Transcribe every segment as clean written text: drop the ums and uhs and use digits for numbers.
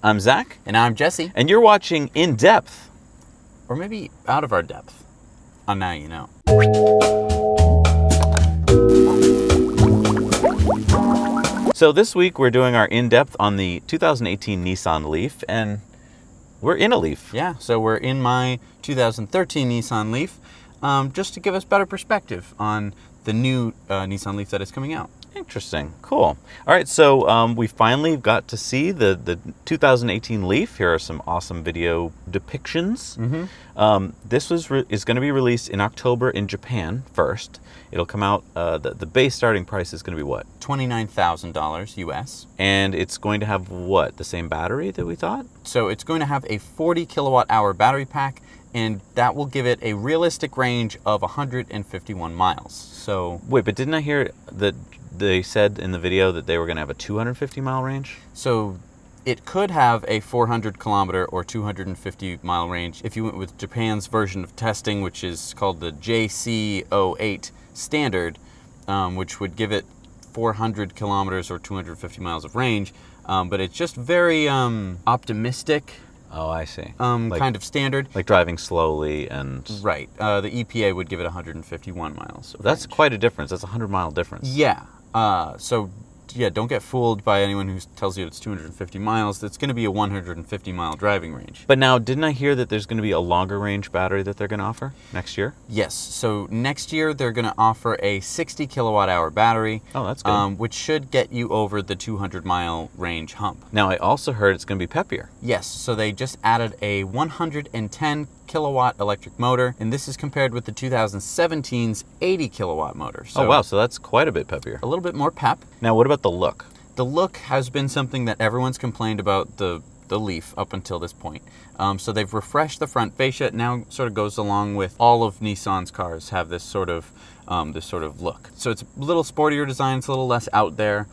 I'm Zach. And I'm Jesse. And you're watching In Depth. Or maybe Out of Our Depth. On Now You Know. So this week we're doing our In Depth on the 2018 Nissan Leaf, and we're in a Leaf. Yeah, so we're in my 2013 Nissan Leaf, just to give us better perspective on the new Nissan Leaf that is coming out. Interesting. Cool. All right, so we finally got to see the 2018 Leaf. Here are some awesome video depictions. This is going to be released in October in Japan first. It'll come out, the base starting price is going to be what? $29,000 US. And it's going to have what? The same battery that we thought? So it's going to have a 40 kilowatt hour battery pack, and that will give it a realistic range of 151 miles. So wait, but didn't I hear that they said in the video that they were going to have a 250 mile range? So it could have a 400 kilometer or 250 mile range if you went with Japan's version of testing, which is called the JC08 standard, which would give it 400 kilometers or 250 miles of range. But it's just very optimistic. Oh, I see. Kind of standard. Like driving slowly and... Right. The EPA would give it 151 miles. That's range. quite a difference. That's a 100-mile difference. Yeah. So, yeah, don't get fooled by anyone who tells you it's 250 miles. It's going to be a 150-mile driving range. But now, didn't I hear that there's going to be a longer-range battery that they're going to offer next year? Yes. So next year, they're going to offer a 60 kilowatt-hour battery. Oh, that's good. Which should get you over the 200-mile range hump. Now, I also heard it's going to be peppier. Yes. So they just added a 110 kilowatt electric motor, and this is compared with the 2017's 80 kilowatt motor. So oh, wow. So that's quite a bit peppier. A little bit more pep. Now, what about the look? The look has been something that everyone's complained about the Leaf up until this point. So they've refreshed the front fascia. It now sort of goes along with all of Nissan's cars have this sort of look. So it's a little sportier design. It's a little less out there.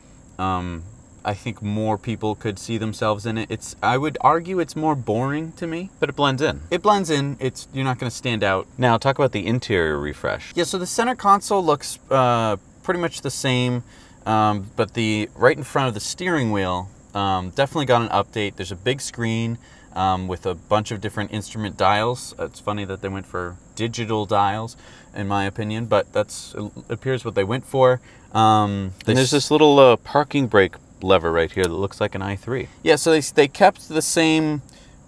I think more people could see themselves in it. I would argue it's more boring to me. But it blends in. It blends in. You're not going to stand out. Now, talk about the interior refresh. Yeah, so the center console looks pretty much the same, but right in front of the steering wheel definitely got an update. There's a big screen with a bunch of different instrument dials. It's funny that they went for digital dials, in my opinion, but it appears what they went for. And there's this little parking brake lever right here that looks like an i3. Yeah, so they kept the same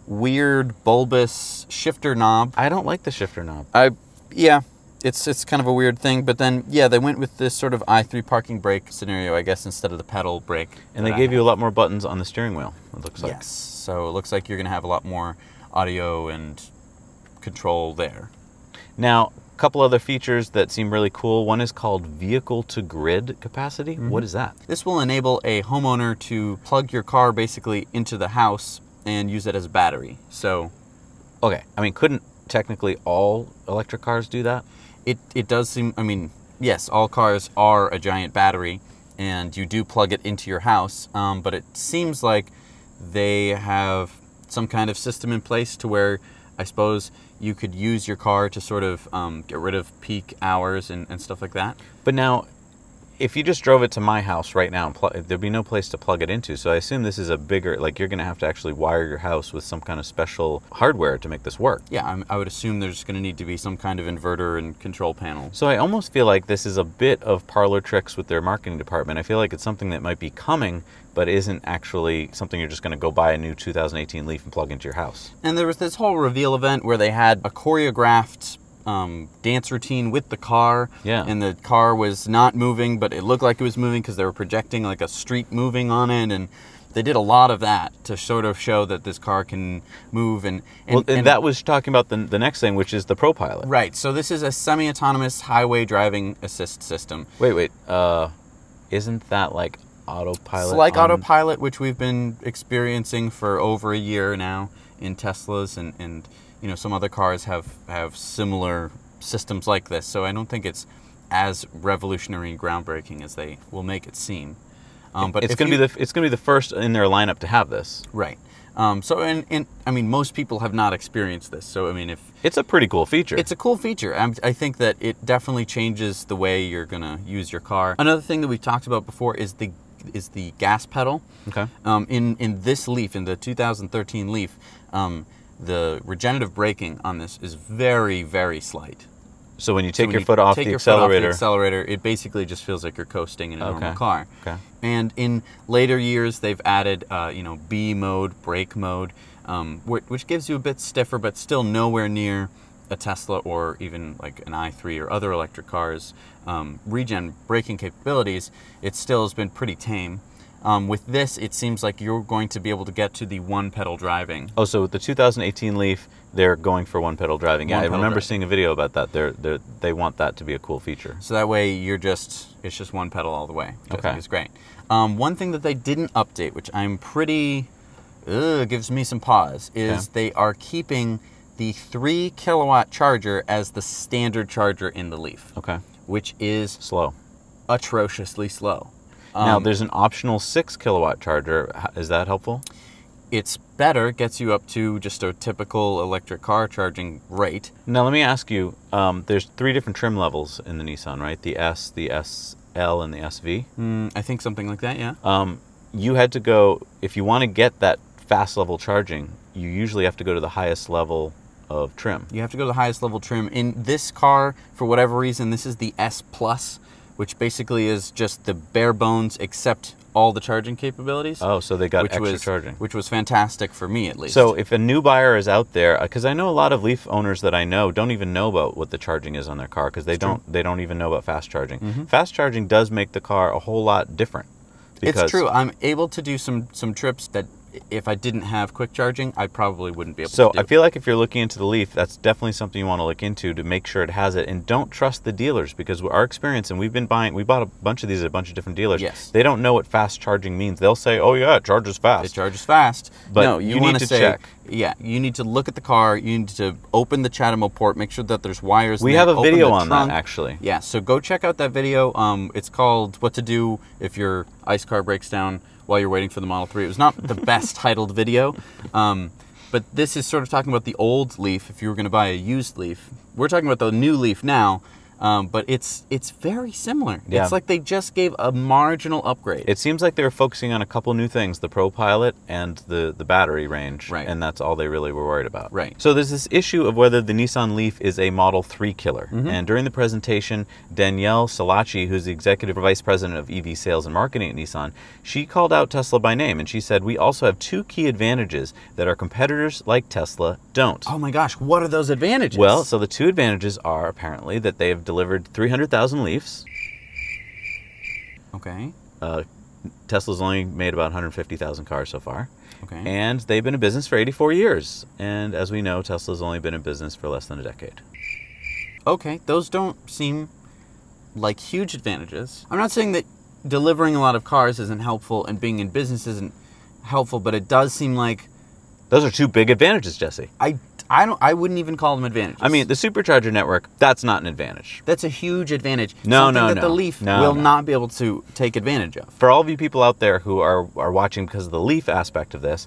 weird bulbous shifter knob. I don't like the shifter knob. Yeah, it's kind of a weird thing, but then yeah, they went with this sort of i3 parking brake scenario, I guess, instead of the pedal brake. And they gave you a lot more buttons on the steering wheel, it looks like. Yes, so it looks like you're going to have a lot more audio and control there. Now, a couple other features that seem really cool. One is called vehicle-to-grid capacity. What is that? This will enable a homeowner to plug your car basically into the house and use it as a battery. So, okay, I mean, couldn't technically all electric cars do that? It does seem, I mean, yes, all cars are a giant battery, and you do plug it into your house, but it seems like they have some kind of system in place to where I suppose you could use your car to sort of get rid of peak hours and stuff like that. But now, if you just drove it to my house right now, there'd be no place to plug it into. So I assume this is a bigger, like you're going to have to actually wire your house with some kind of special hardware to make this work. Yeah, I would assume there's going to need to be some kind of inverter and control panel. So I almost feel like this is a bit of parlor tricks with their marketing department. I feel like it's something that might be coming, but isn't actually something you're just going to go buy a new 2018 Leaf and plug into your house. And there was this whole reveal event where they had a choreographed dance routine with the car. Yeah. And the car was not moving, but it looked like it was moving because they were projecting like a street moving on it. And they did a lot of that to sort of show that this car can move. And that was talking about the next thing, which is the ProPilot. Right. So this is a semi-autonomous highway driving assist system. Wait. Isn't that like autopilot? It's like autopilot, which we've been experiencing for over a year now in Teslas, and you know, some other cars have similar systems like this. So I don't think it's as revolutionary and groundbreaking as they will make it seem. But it's going to be the first in their lineup to have this. Right. So I mean, most people have not experienced this. So I mean, it's a pretty cool feature. It's a cool feature. I think that it definitely changes the way you're gonna use your car. Another thing that we've talked about before is the is the gas pedal. Okay. In this Leaf, in the 2013 Leaf, the regenerative braking on this is very, very slight. So when you take your foot off the accelerator, it basically just feels like you're coasting in a normal Okay. car. Okay. And in later years, they've added, B mode, brake mode, which gives you a bit stiffer, but still nowhere near a Tesla or even like an i3 or other electric cars. Regen braking capabilities, it still has been pretty tame. With this, it seems like you're going to be able to get to the one-pedal driving. Oh, so with the 2018 Leaf, they're going for one-pedal driving. Yeah, I One-pedal remember driving. seeing a video about that. They want that to be a cool feature. So that way it's just one pedal all the way, which I Okay. think is great. One thing that they didn't update, which I'm pretty, gives me some pause, is they are keeping the 3 kilowatt charger as the standard charger in the Leaf, Okay. which is Slow. atrociously slow. Now, there's an optional 6 kilowatt charger. Is that helpful? It's better, gets you up to just a typical electric car charging rate. Now, let me ask you, there's 3 different trim levels in the Nissan, right? The S, the SL, and the SV. I think something like that, yeah. You had to go, if you want to get that fast level charging, you usually have to go to the highest level of trim. You have to go to the highest level trim. In this car, for whatever reason, this is the S Plus, which basically is just the bare bones except all the charging capabilities. Oh, so they got extra charging. Which was fantastic for me, at least. So if a new buyer is out there, because I know a lot of Leaf owners that I know don't even know about what the charging is on their car because they don't even know about fast charging. Fast charging does make the car a whole lot different. It's true. I'm able to do some trips that if I didn't have quick charging, I probably wouldn't be able to do. So I feel like if you're looking into the Leaf, that's definitely something you want to look into to make sure it has it. And don't trust the dealers because our experience, and we bought a bunch of these at a bunch of different dealers. Yes. They don't know what fast charging means. They'll say, oh yeah, it charges fast. It charges fast. But no, you want need to check. Yeah, you need to look at the car. You need to open the CHAdeMO port, make sure that there's wires. We in there, have a open video the on trunk. that, actually. Yeah, so go check out that video. It's called What to Do If Your ICE Car Breaks Down While You're Waiting for the Model 3. It was not the best titled video, but this is sort of talking about the old Leaf if you were going to buy a used Leaf. We're talking about the new Leaf now, but it's very similar. Yeah. It's like they just gave a marginal upgrade. It seems like they were focusing on a couple new things, the Pro Pilot and the battery range, Right. and that's all they really were worried about. Right. So there's this issue of whether the Nissan Leaf is a Model 3 killer. And during the presentation, Danielle Salacci, who's the Executive Vice President of EV Sales and Marketing at Nissan, she called out Tesla by name, and she said, we also have 2 key advantages that our competitors like Tesla don't. Oh my gosh, what are those advantages? Well, so the 2 advantages are apparently that they have delivered 300,000 Leafs. Okay. Tesla's only made about 150,000 cars so far. Okay. And they've been in business for 84 years. And as we know, Tesla's only been in business for less than a decade. Okay, those don't seem like huge advantages. I'm not saying that delivering a lot of cars isn't helpful and being in business isn't helpful, but it does seem like Those are 2 big advantages, Jesse. I wouldn't even call them advantages. I mean, the supercharger network, that's not an advantage. that's a huge advantage. No, Something no, that no. the Leaf No, will no. not be able to take advantage of. For all of you people out there who are watching because of the Leaf aspect of this,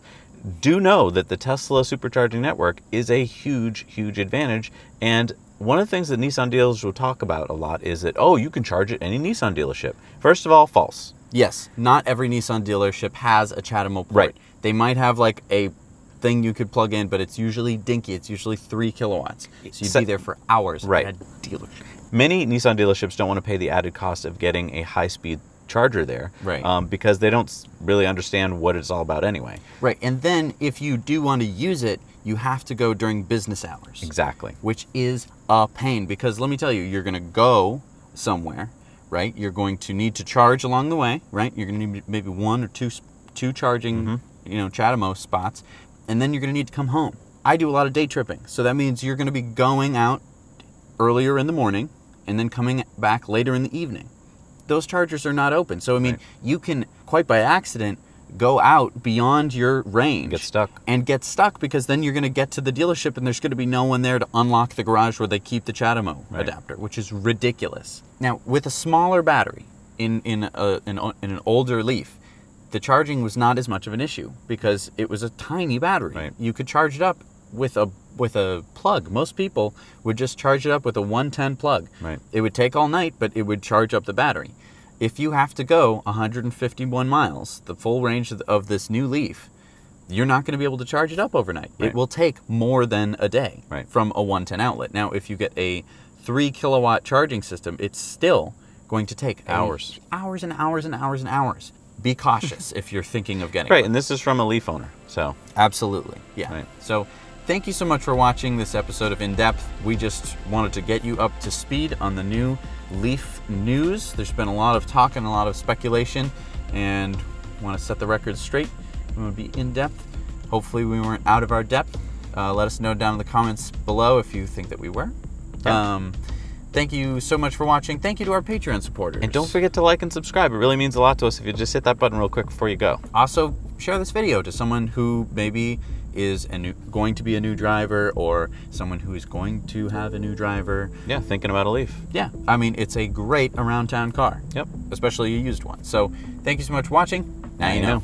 do know that the Tesla supercharging network is a huge, huge advantage. And one of the things that Nissan dealers will talk about a lot is that, oh, you can charge at any Nissan dealership. First of all, false. Yes, not every Nissan dealership has a CHAdeMO port. Right. They might have like a thing you could plug in, but it's usually dinky. It's usually 3 kilowatts. So you'd be there for hours Right. at a dealership. Many Nissan dealerships don't want to pay the added cost of getting a high-speed charger there, Right. Because they don't really understand what it's all about anyway. Right, and then if you do want to use it, you have to go during business hours. Exactly. Which is a pain, because let me tell you, you're going to go somewhere, right? You're going to need to charge along the way, right? You're going to need maybe 1 or 2 charging, CHAdeMO spots, and then you're going to need to come home. I do a lot of day tripping, so that means you're going to be going out earlier in the morning and then coming back later in the evening. Those chargers are not open. So, I mean, you can, quite by accident, go out beyond your range. Get stuck. And get stuck because then you're going to get to the dealership and there's going to be no one there to unlock the garage where they keep the CHAdeMO adapter, which is ridiculous. Now, with a smaller battery in an older Leaf, the charging was not as much of an issue because it was a tiny battery. Right. You could charge it up with a plug. Most people would just charge it up with a 110 plug. Right. It would take all night, but it would charge up the battery. if you have to go 151 miles, the full range of this new Leaf, you're not going to be able to charge it up overnight. Right. It will take more than a day Right. from a 110 outlet. Now, if you get a 3 kilowatt charging system, it's still going to take Hours. Hours and hours and hours and hours. Be cautious if you're thinking of getting Right, one. and this is from a Leaf owner, so. Absolutely, yeah. Right. So thank you so much for watching this episode of In Depth. We just wanted to get you up to speed on the new Leaf news. There's been a lot of talk and a lot of speculation, and want to set the record straight. We want to be in depth. Hopefully we weren't out of our depth. Let us know down in the comments below if you think that we were. Yeah. Thank you so much for watching. Thank you to our Patreon supporters. And don't forget to like and subscribe. It really means a lot to us if you just hit that button real quick before you go. Also, share this video to someone who maybe is going to be a new driver, or someone who is going to have a new driver. Yeah, thinking about a Leaf. Yeah, I mean, it's a great around town car. Yep. Especially a used one. So thank you so much for watching. Now you know.